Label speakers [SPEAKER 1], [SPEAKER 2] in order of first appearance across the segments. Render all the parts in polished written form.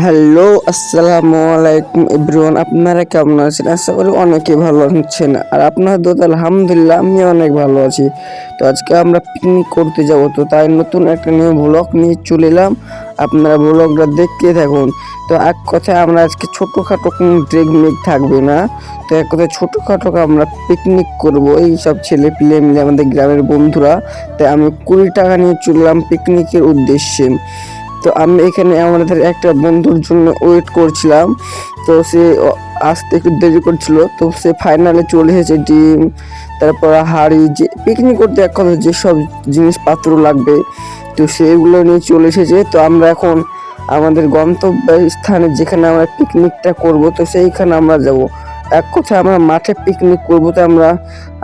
[SPEAKER 1] Hello, আসসালামু আলাইকুম everyone. আপনারা কেমন আছেন? আশা করি অনেকে ভালো আছেন। আর আপনার দোয়া আলহামদুলিল্লাহ আমি অনেক ভালো আছি। তো আজকে আমরা পিকনিক করতে যাব, তো তাই নতুন একটা নিউ ব্লগ নিয়ে চলে এলাম। আপনারা ব্লগটা দেখতে থাকুন। তো এক কথায় আমরা আজকে ছোটোখাটো কোনো ট্রেক থাকবে না। তো এক কথায় ছোটোখাটো আমরা পিকনিক করব এই সব ছেলে পিলে মিলে আমাদের গ্রামের বন্ধুরা। তাই আমি 20 টাকা নিয়ে চললাম পিকনিকের উদ্দেশ্যে। তো আমি এখানে আমাদের একটা বন্ধুর জন্য ওয়েট করছিলাম। তো সে আসতে একটু দেরি করছিল, তো সে ফাইনালে চলে এসেছে। ডিম, তারপর হাঁড়ি, যে পিকনিক করতে এক কথা যেসব জিনিসপত্র লাগবে তো সেগুলো নিয়ে চলে এসেছে। তো আমরা এখন আমাদের গন্তব্য স্থানে যেখানে আমরা পিকনিকটা করব, তো সেইখানে আমরা যাব। এক কথায় আমরা মাঠে পিকনিক করবো। তো আমরা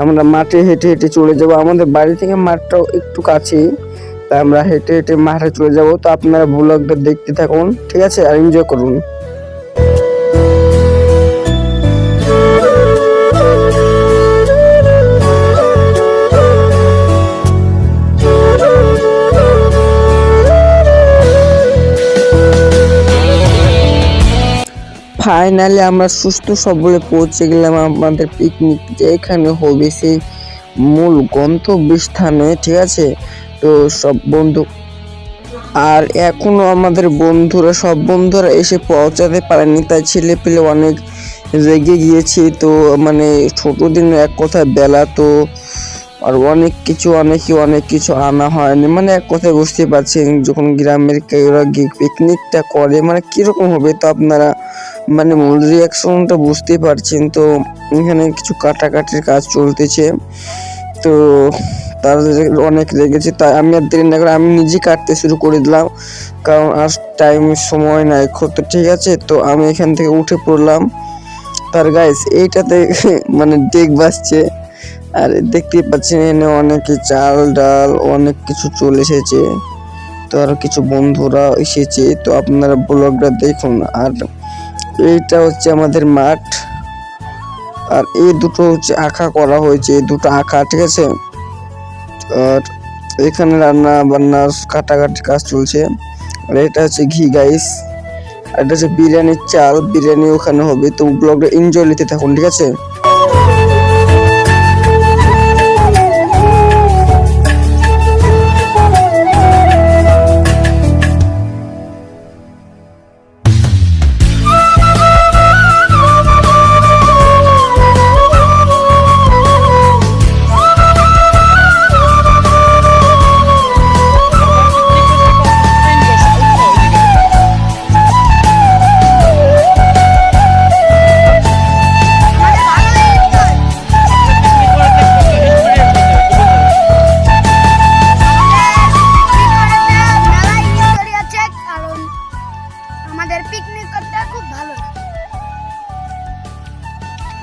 [SPEAKER 1] আমরা মাঠে হেঁটে হেঁটে চলে যাব। আমাদের বাড়ি থেকে মাঠটাও একটু কাছেই, তা আমরা হেঁটে হেঁটে মাঠে চলে যাব। তো আপনারা ব্লগটা দেখতে থাকুন, ঠিক আছে, আর এনজয় করুন। ফাইনালি আমরা সুস্থ সবলে পৌঁছে গেলাম আমাদের পিকনিক যেখানে হবে সেই মূল গন্তব্যস্থানে, ঠিক আছে। তো সব বন্ধু আর এখনো আমাদের সব বন্ধুরা এসে পৌঁছাতে পারেনি, তাই ছেলে পেলে অনেক রেগে গিয়েছে। তো মানে ছোট দিন এক কথায় বেলা, তো আর অনেক কিছু আনা হয়নি। মানে এক কথায় বুঝতে পারছেন যখন গ্রামের কেউরা গিয়ে পিকনিকটা করে মানে কিরকম হবে। তো আপনারা মানে মূল রিয়াকশনটা বুঝতে পারছেন। তো এখানে কিছু কাটাকাটির কাজ চলতেছে, তো তারা অনেক রেগেছে। তাই আমি আর দেরি না করে আমি নিজে কাটতে শুরু করে দিলাম, কারণ আর সময় নাই। তো ঠিক আছে, তো আমি এখান থেকে উঠে পড়লাম। তার গাইস এইটাতে মানে ডেক বাজছে, আর দেখতেই পাচ্ছেন এখানে অনেকে চাল ডাল অনেক কিছু চলে এসেছে। তো আরো কিছু বন্ধুরা এসেছে, তো আপনারা ব্লগটা দেখুন। আর এইটা হচ্ছে আমাদের মাঠ, আর এই দুটো হচ্ছে আঁকা করা হয়েছে, এই দুটো আঁকা, ঠিক আছে। আর এখানে রান্না বান্না কাটাকাটি কাজ চলছে। আর এটা হচ্ছে ঘি গাইস, আর এটা হচ্ছে বিরিয়ানির চাল, বিরিয়ানি ওখানে হবে। তো ব্লগটা এনজয় নিতে থাকুন, ঠিক আছে।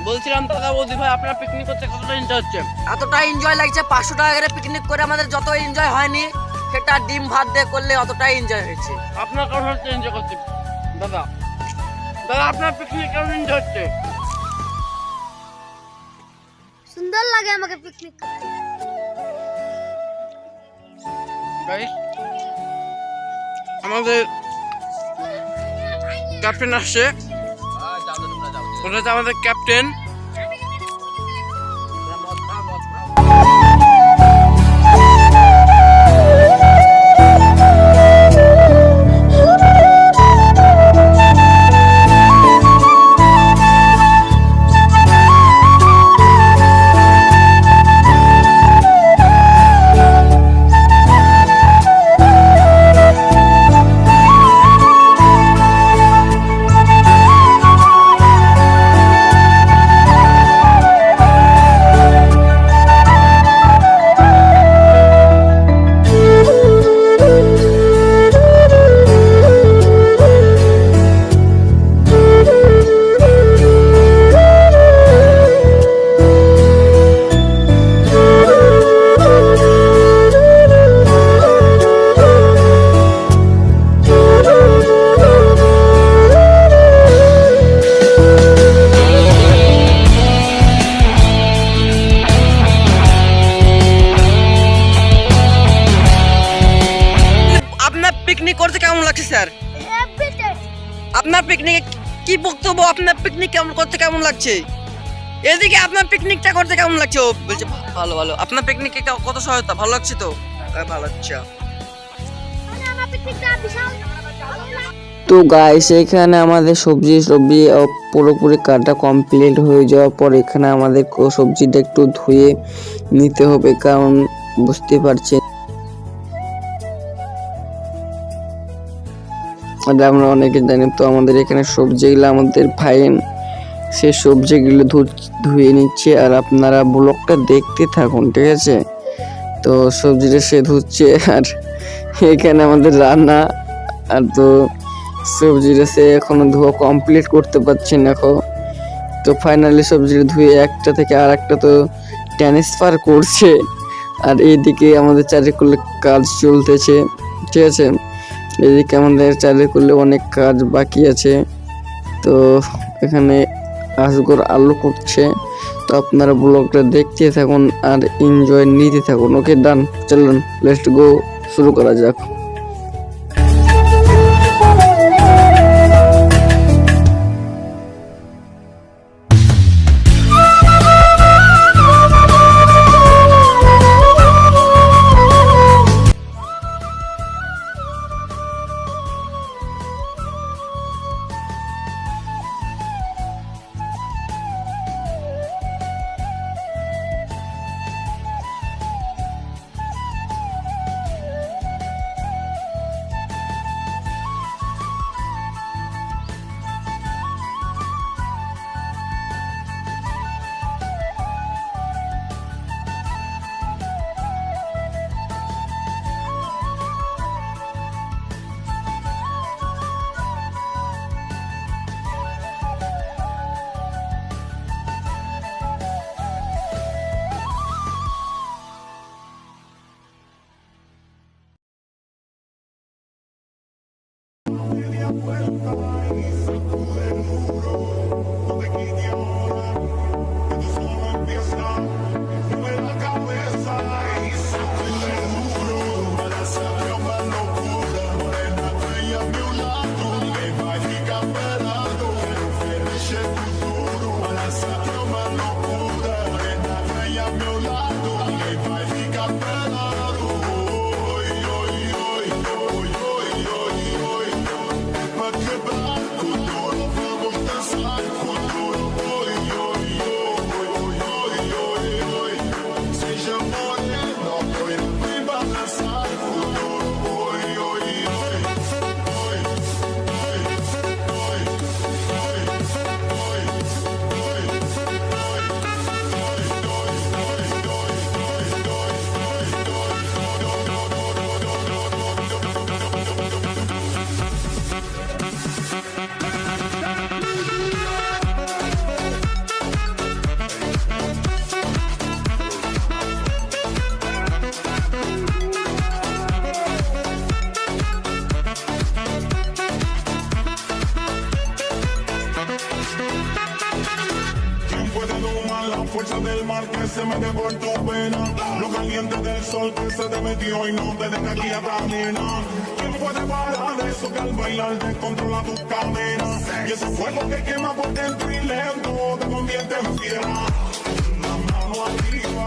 [SPEAKER 2] বলছিলাম দাদা বৌদি ভাই, আপনারা পিকনিক করতে কতটা এনজয় হচ্ছে?
[SPEAKER 3] এতটা এনজয় লাগছে, 500 টাকা করে পিকনিক করে আমাদের যত এনজয় হয়নি সেটা ডিম ভাত দিয়ে করলে অতটাই এনজয় হয়েছে।
[SPEAKER 2] আপনার কেমন হচ্ছে এনজয় করতে? দাদা দাদা আপনার পিকনিক কেমন এনজয় হচ্ছে?
[SPEAKER 4] সুন্দর লাগে আমাকে পিকনিক করতে।
[SPEAKER 2] গাইস আমাদের ক্যাপ্টেন আসছে, ওটা হচ্ছে আমাদের ক্যাপ্টেন। আপনার পিকনিকে কি বক্তব্য? আপনার পিকনিক কেমন করতে কেমন লাগছে? এদিকে আপনার পিকনিকটা করতে কেমন লাগছে? ও বলছে ভালো ভালো। আপনার পিকনিকে কত সহায়তা? ভালো লাগছে তো? ভালো লাগছে।
[SPEAKER 4] মানে আমার পিকনিকটা বিশাল ভালো লাগে।
[SPEAKER 1] তো গাইস এখানে আমাদের সবজি পুরোপুরি কাটা কমপ্লিট হয়ে যাওয়ার পর এখানে আমাদের সবজিটা একটু ধুয়ে নিতে হবে, কারণ বুঝতে পারছেন আর আমরা অনেকে জানি। তো আমাদের এখানে সবজিগুলো আমাদের ফাইন, সে সবজিগুলো ধুয়ে নিচ্ছে আর আপনারা ব্লগটা দেখতে থাকুন, ঠিক আছে? তো সবজিটা সে ধুচ্ছে আর এখানে আমাদের রান্না। আর তো সবজিটা সে এখনো ধোয়া কমপ্লিট করতে পারছে না এখন। তো ফাইনালি সবজিটা ধুয়ে একটা থেকে আর একটা তো ট্রান্সফার করছে। আর এইদিকে আমাদের চারিকুলে কাজ চলতেছে, ঠিক আছে? এদিকে আমাদের চারিকুলে অনেক কাজ বাকি আছে। তো এখানে আসগর আলু করছে। তো আপনারা ব্লগটা দেখতে থাকুন আর এনজয় নিতে থাকুন। ওকে ডান, চলুন লেটস গো, শুরু করা যাক।
[SPEAKER 5] Fuerza del mar que se mete por tu pena, lo caliente del sol que se te metió y no te deja aquí a nena. ¿Quién puede parar eso que al bailar descontrola tus cadenas? Y ese fuego que quema por dentro y lento te convierte en fiera. La mano arriba.